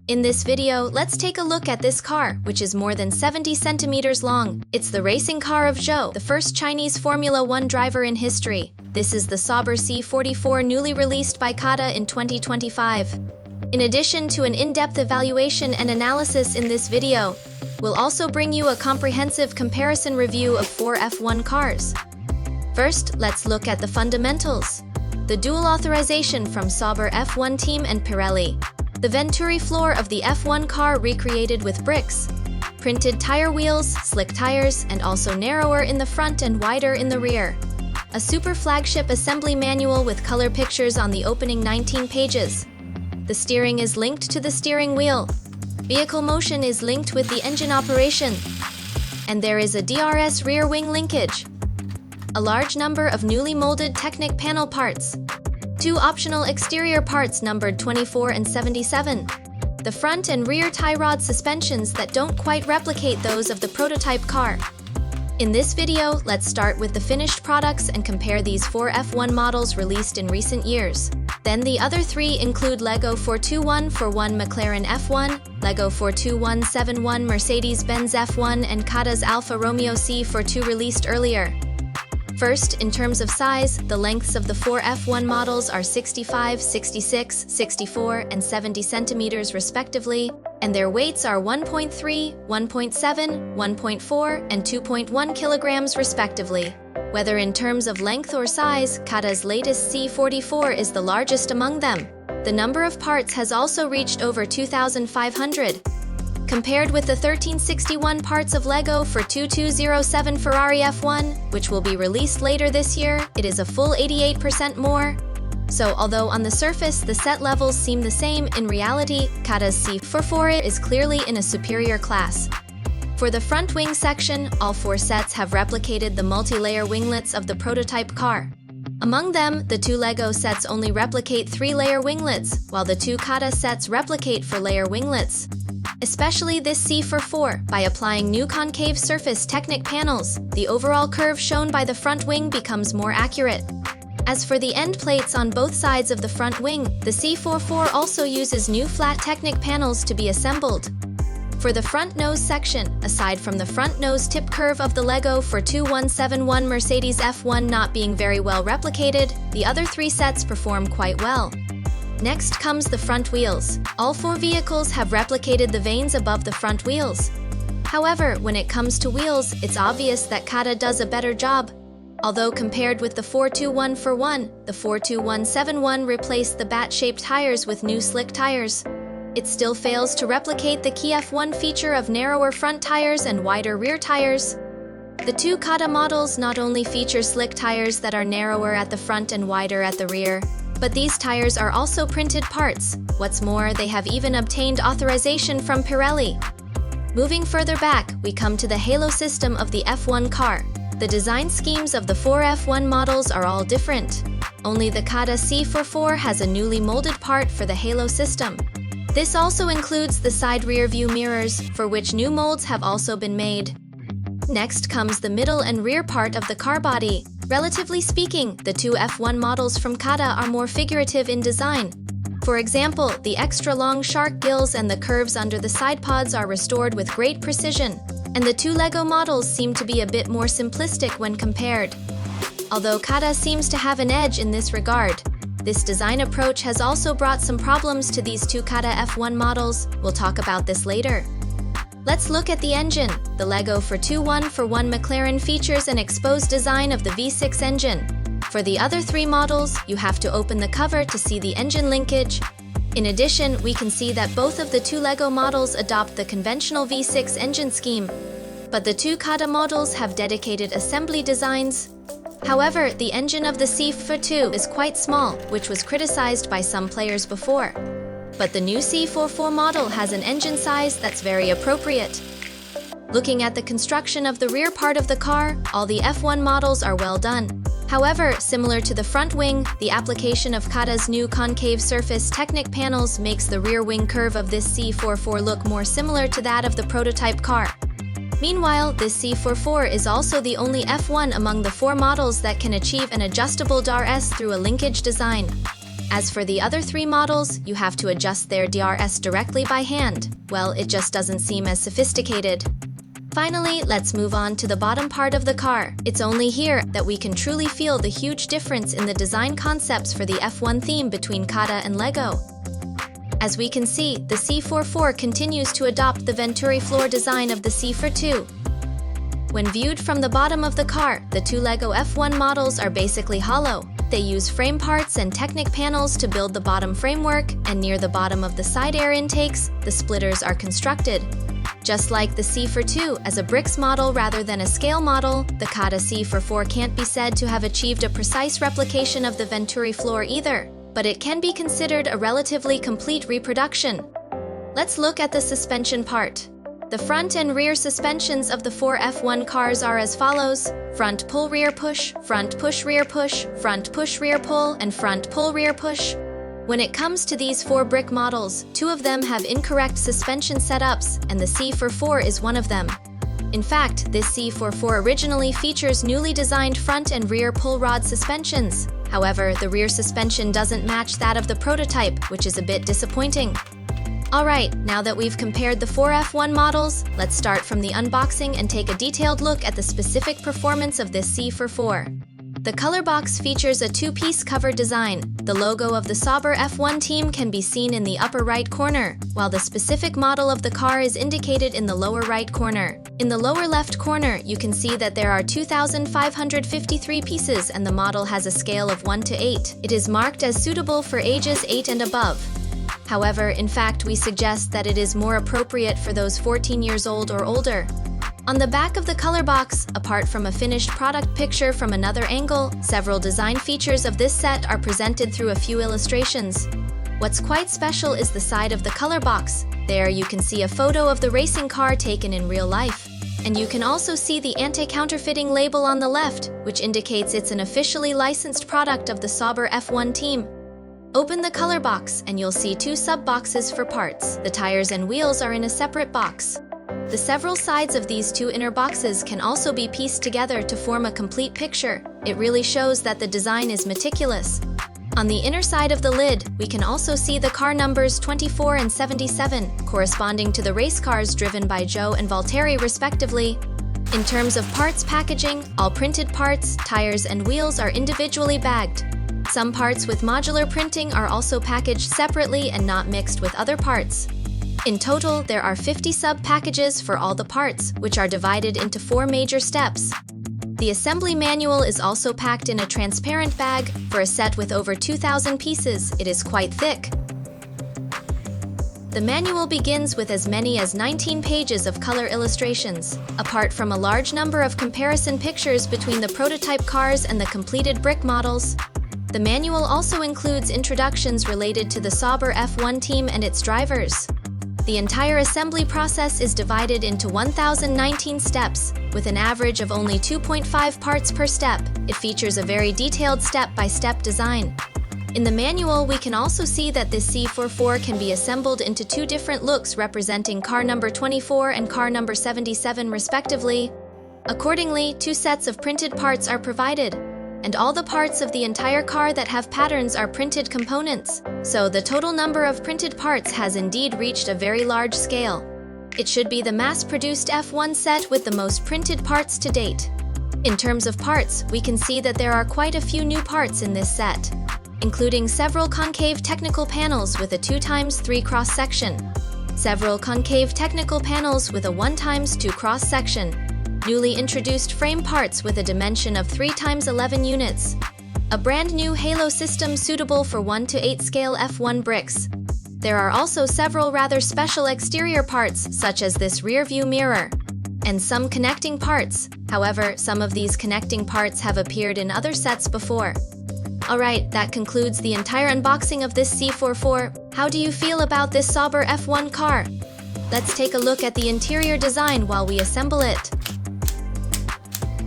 In this video, let's take a look at this car, which is more than 70 centimeters long. It's the racing car of Zhou, the first Chinese Formula 1 driver in history. This is the Sauber C44 newly released by CaDA in 2025. In addition to an in-depth evaluation and analysis in this video, we'll also bring you a comprehensive comparison review of 4 F1 cars. First, let's look at the fundamentals. The dual authorization from Sauber F1 team and Pirelli. The Venturi floor of the F1 car recreated with bricks. Printed tire wheels, slick tires, and also narrower in the front and wider in the rear. A super flagship assembly manual with color pictures on the opening 19 pages. The steering is linked to the steering wheel. Vehicle motion is linked with the engine operation. And there is a DRS rear wing linkage. A large number of newly molded Technic panel parts. 2 optional exterior parts numbered 24 and 77. The front and rear tie rod suspensions that don't quite replicate those of the prototype car. In this video, let's start with the finished products and compare these 4 F1 models released in recent years. Then the other 3 include LEGO 42141 McLaren F1, LEGO 42171 Mercedes-Benz F1 and CaDA's Alfa Romeo C42 released earlier. First, in terms of size, the lengths of the 4 F1 models are 65, 66, 64, and 70 centimeters respectively, and their weights are 1.3, 1.7, 1.4, and 2.1 kilograms respectively. Whether in terms of length or size, CaDA's latest C44 is the largest among them. The number of parts has also reached over 2,500. Compared with the 1361 parts of LEGO for 2207 Ferrari F1, which will be released later this year, it is a full 88% more. So although on the surface the set levels seem the same, in reality, CaDA's C44 is clearly in a superior class. For the front wing section, all 4 sets have replicated the multi-layer winglets of the prototype car. Among them, the 2 LEGO sets only replicate 3-layer winglets, while the 2 CaDA sets replicate 4-layer winglets. Especially this C44, by applying new concave surface Technic panels, the overall curve shown by the front wing becomes more accurate. As for the end plates on both sides of the front wing, the C44 also uses new flat Technic panels to be assembled. For the front nose section, aside from the front nose tip curve of the LEGO 42171 Mercedes F1 not being very well replicated, the other 3 sets perform quite well. Next comes the front wheels. All 4 vehicles have replicated the vanes above the front wheels. However, when it comes to wheels, it's obvious that CaDA does a better job. Although compared with the 42141, the 42171 replaced the bat-shaped tires with new slick tires. It still fails to replicate the key F1 feature of narrower front tires and wider rear tires. The 2 CaDA models not only feature slick tires that are narrower at the front and wider at the rear, but these tires are also printed parts. What's more, they have even obtained authorization from Pirelli. Moving further back, we come to the halo system of the F1 car. The design schemes of the 4 F1 models are all different. Only the CaDA C44 has a newly molded part for the halo system. This also includes the side rear view mirrors, for which new molds have also been made. Next comes the middle and rear part of the car body. Relatively speaking, the 2 F1 models from CaDA are more figurative in design. For example, the extra-long shark gills and the curves under the side pods are restored with great precision, and the 2 LEGO models seem to be a bit more simplistic when compared. Although CaDA seems to have an edge in this regard, this design approach has also brought some problems to these 2 CaDA F1 models. We'll talk about this later. Let's look at the engine. The LEGO 42141 McLaren features an exposed design of the V6 engine. For the other 3 models, you have to open the cover to see the engine linkage. In addition, we can see that both of the 2 LEGO models adopt the conventional V6 engine scheme, but the 2 CaDA models have dedicated assembly designs. However, the engine of the C42 is quite small, which was criticized by some players before. But the new C44 model has an engine size that's very appropriate. Looking at the construction of the rear part of the car, all the F1 models are well done. However, similar to the front wing, the application of CaDA's new concave surface Technic panels makes the rear wing curve of this C44 look more similar to that of the prototype car. Meanwhile, this C44 is also the only F1 among the 4 models that can achieve an adjustable DRS through a linkage design. As for the other three models, you have to adjust their DRS directly by hand. Well, it just doesn't seem as sophisticated. Finally, let's move on to the bottom part of the car. It's only here that we can truly feel the huge difference in the design concepts for the F1 theme between CaDA and LEGO. As we can see, the C44 continues to adopt the Venturi floor design of the C42. When viewed from the bottom of the car, the two LEGO F1 models are basically hollow. They use frame parts and Technic panels to build the bottom framework, and near the bottom of the side air intakes, the splitters are constructed. Just like the C42 as a bricks model rather than a scale model, the CaDA C44 can't be said to have achieved a precise replication of the Venturi floor either, but it can be considered a relatively complete reproduction. Let's look at the suspension part. The front and rear suspensions of the four F1 cars are as follows: front pull rear push, front push rear push, front push rear pull, and front pull rear push. When it comes to these four brick models, two of them have incorrect suspension setups, and the C44 is one of them. In fact, this C44 originally features newly designed front and rear pull rod suspensions. However, the rear suspension doesn't match that of the prototype, which is a bit disappointing. Alright, now that we've compared the four F1 models, let's start from the unboxing and take a detailed look at the specific performance of this C44. The color box features a two-piece cover design. The logo of the Sauber F1 team can be seen in the upper right corner, while the specific model of the car is indicated in the lower right corner. In the lower left corner, you can see that there are 2,553 pieces and the model has a scale of 1 to 8. It is marked as suitable for ages 8 and above. However, in fact, we suggest that it is more appropriate for those 14 years old or older. On the back of the color box, apart from a finished product picture from another angle, several design features of this set are presented through a few illustrations. What's quite special is the side of the color box. There you can see a photo of the racing car taken in real life. And you can also see the anti-counterfeiting label on the left, which indicates it's an officially licensed product of the Sauber F1 team. Open the color box and you'll see two sub-boxes for parts. The tires and wheels are in a separate box. The several sides of these two inner boxes can also be pieced together to form a complete picture. It really shows that the design is meticulous. On the inner side of the lid, we can also see the car numbers 24 and 77, corresponding to the race cars driven by Joe and Valtteri respectively. In terms of parts packaging, all printed parts, tires, and wheels are individually bagged. Some parts with modular printing are also packaged separately and not mixed with other parts. In total, there are 50 sub-packages for all the parts, which are divided into 4 major steps. The assembly manual is also packed in a transparent bag. For a set with over 2,000 pieces, it is quite thick. The manual begins with as many as 19 pages of color illustrations. Apart from a large number of comparison pictures between the prototype cars and the completed brick models, the manual also includes introductions related to the Sauber F1 team and its drivers. The entire assembly process is divided into 1,019 steps, with an average of only 2.5 parts per step. It features a very detailed step-by-step design. In the manual, we can also see that this C44 can be assembled into 2 different looks representing car number 24 and car number 77 respectively. Accordingly, 2 sets of printed parts are provided, and all the parts of the entire car that have patterns are printed components. So the total number of printed parts has indeed reached a very large scale. It should be the mass-produced F1 set with the most printed parts to date. In terms of parts, we can see that there are quite a few new parts in this set, including several concave technical panels with a 2x3 cross-section, several concave technical panels with a 1x2 cross-section, newly introduced frame parts with a dimension of 3x11 units, a brand new halo system suitable for 1 to 8 scale F1 bricks. There are also several rather special exterior parts, such as this rear view mirror, and some connecting parts. However, some of these connecting parts have appeared in other sets before. Alright, that concludes the entire unboxing of this C44. How do you feel about this Sauber F1 car? Let's take a look at the interior design while we assemble it.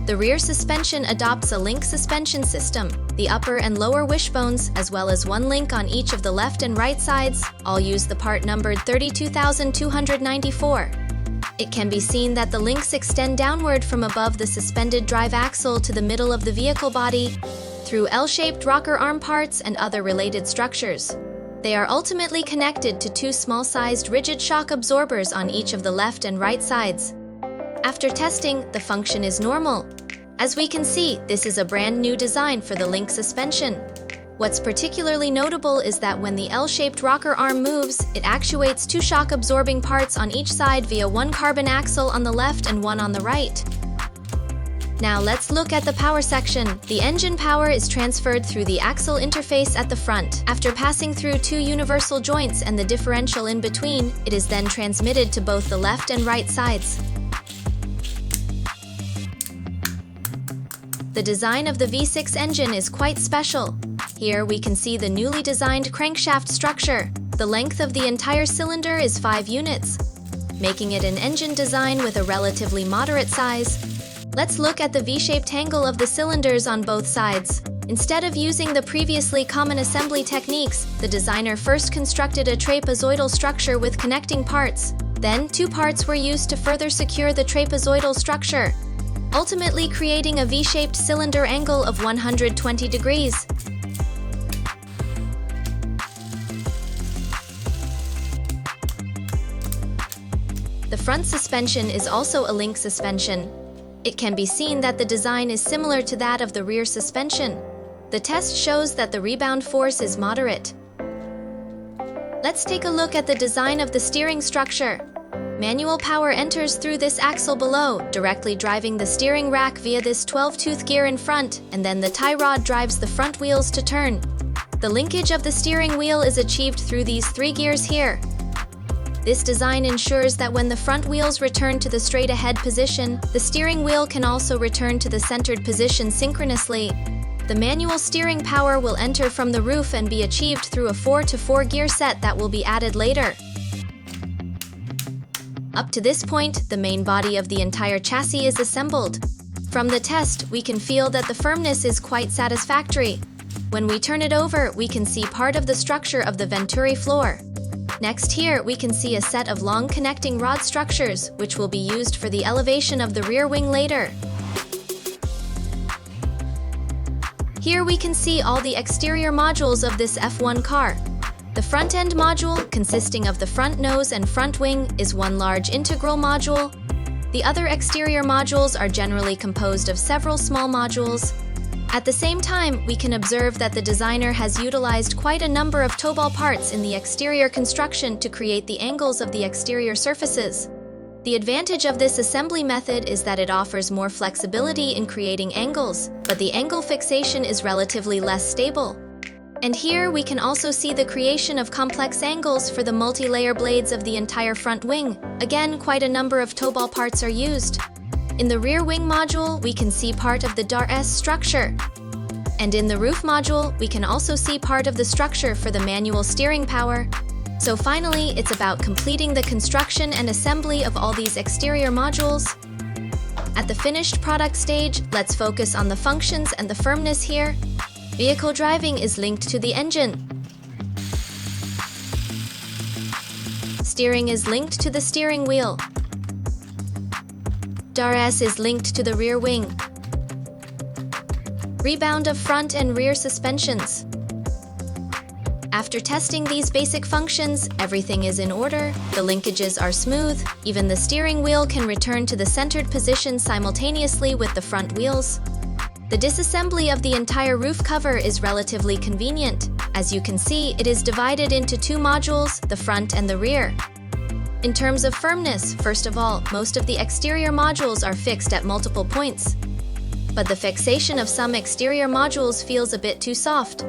The rear suspension adopts a link suspension system. The upper and lower wishbones, as well as 1 link on each of the left and right sides, all use the part numbered 32,294. It can be seen that the links extend downward from above the suspended drive axle to the middle of the vehicle body. through L-shaped rocker arm parts and other related structures. They are ultimately connected to two small-sized rigid shock absorbers on each of the left and right sides. After testing, the function is normal. As we can see, this is a brand new design for the link suspension. What's particularly notable is that when the L-shaped rocker arm moves, it actuates two shock-absorbing parts on each side via one carbon axle on the left and one on the right. Now let's look at the power section. The engine power is transferred through the axle interface at the front. After passing through two universal joints and the differential in between, it is then transmitted to both the left and right sides. The design of the V6 engine is quite special. Here we can see the newly designed crankshaft structure. The length of the entire cylinder is 5 units, making it an engine design with a relatively moderate size. Let's look at the V-shaped angle of the cylinders on both sides. Instead of using the previously common assembly techniques, the designer first constructed a trapezoidal structure with connecting parts. Then, two parts were used to further secure the trapezoidal structure, ultimately creating a V-shaped cylinder angle of 120 degrees. The front suspension is also a link suspension. It can be seen that the design is similar to that of the rear suspension. The test shows that the rebound force is moderate. Let's take a look at the design of the steering structure. Manual power enters through this axle below, directly driving the steering rack via this 12-tooth gear in front, and then the tie rod drives the front wheels to turn. The linkage of the steering wheel is achieved through these 3 gears here. This design ensures that when the front wheels return to the straight-ahead position, the steering wheel can also return to the centered position synchronously. The manual steering power will enter from the roof and be achieved through a 4-to-4 gear set that will be added later. Up to this point, the main body of the entire chassis is assembled. From the test, we can feel that the firmness is quite satisfactory. When we turn it over, we can see part of the structure of the venturi floor. Next here, we can see a set of long connecting rod structures, which will be used for the elevation of the rear wing later. Here we can see all the exterior modules of this F1 car. The front-end module, consisting of the front nose and front wing, is one large integral module. The other exterior modules are generally composed of several small modules. At the same time, we can observe that the designer has utilized quite a number of toe-ball parts in the exterior construction to create the angles of the exterior surfaces. The advantage of this assembly method is that it offers more flexibility in creating angles, but the angle fixation is relatively less stable. And here we can also see the creation of complex angles for the multi-layer blades of the entire front wing. Again, quite a number of toe-ball parts are used. In the rear wing module, we can see part of the DAR-S structure. And in the roof module, we can also see part of the structure for the manual steering power. So finally, it's about completing the construction and assembly of all these exterior modules. At the finished product stage, let's focus on the functions and the firmness here. Vehicle driving is linked to the engine. Steering is linked to the steering wheel. DAR-S is linked to the rear wing. Rebound of front and rear suspensions. After testing these basic functions, everything is in order, the linkages are smooth, even the steering wheel can return to the centered position simultaneously with the front wheels. The disassembly of the entire roof cover is relatively convenient. As you can see, it is divided into 2 modules, the front and the rear. In terms of firmness, first of all, most of the exterior modules are fixed at multiple points. But the fixation of some exterior modules feels a bit too soft.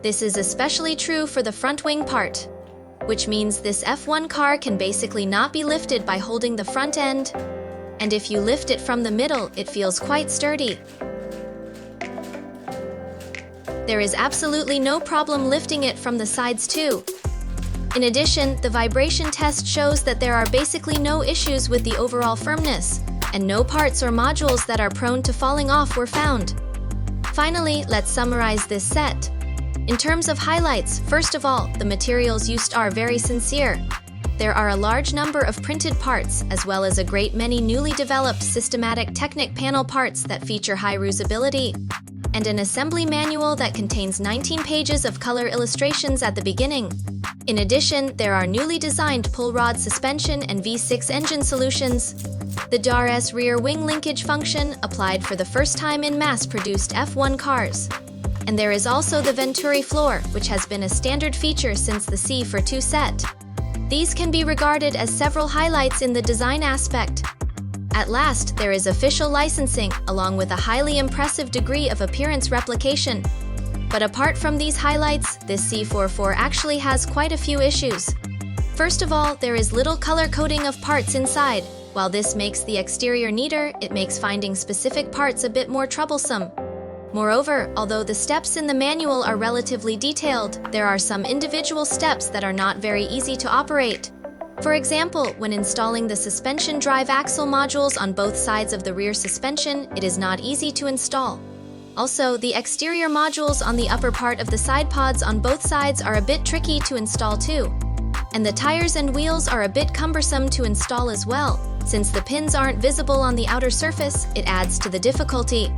This is especially true for the front wing part, which means this F1 car can basically not be lifted by holding the front end, and if you lift it from the middle, it feels quite sturdy. There is absolutely no problem lifting it from the sides too. In addition, the vibration test shows that there are basically no issues with the overall firmness, and no parts or modules that are prone to falling off were found. Finally, let's summarize this set. In terms of highlights, first of all, the materials used are very sincere. There are a large number of printed parts, as well as a great many newly developed systematic Technic panel parts that feature high reusability. and an assembly manual that contains 19 pages of color illustrations at the beginning. In addition, there are newly designed pull rod suspension and V6 engine solutions. The DRS rear wing linkage function applied for the first time in mass-produced F1 cars. And there is also the Venturi floor, which has been a standard feature since the C42 set. These can be regarded as several highlights in the design aspect. At last, there is official licensing, along with a highly impressive degree of appearance replication. But apart from these highlights, this C44 actually has quite a few issues. First of all, there is little color coding of parts inside. While this makes the exterior neater, it makes finding specific parts a bit more troublesome. Moreover, although the steps in the manual are relatively detailed, there are some individual steps that are not very easy to operate. For example, when installing the suspension drive axle modules on both sides of the rear suspension, it is not easy to install. Also, the exterior modules on the upper part of the side pods on both sides are a bit tricky to install too. And the tires and wheels are a bit cumbersome to install as well. Since the pins aren't visible on the outer surface, it adds to the difficulty.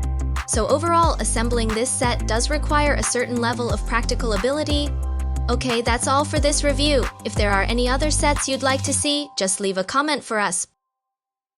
So overall, assembling this set does require a certain level of practical ability. Okay, that's all for this review. If there are any other sets you'd like to see, just leave a comment for us.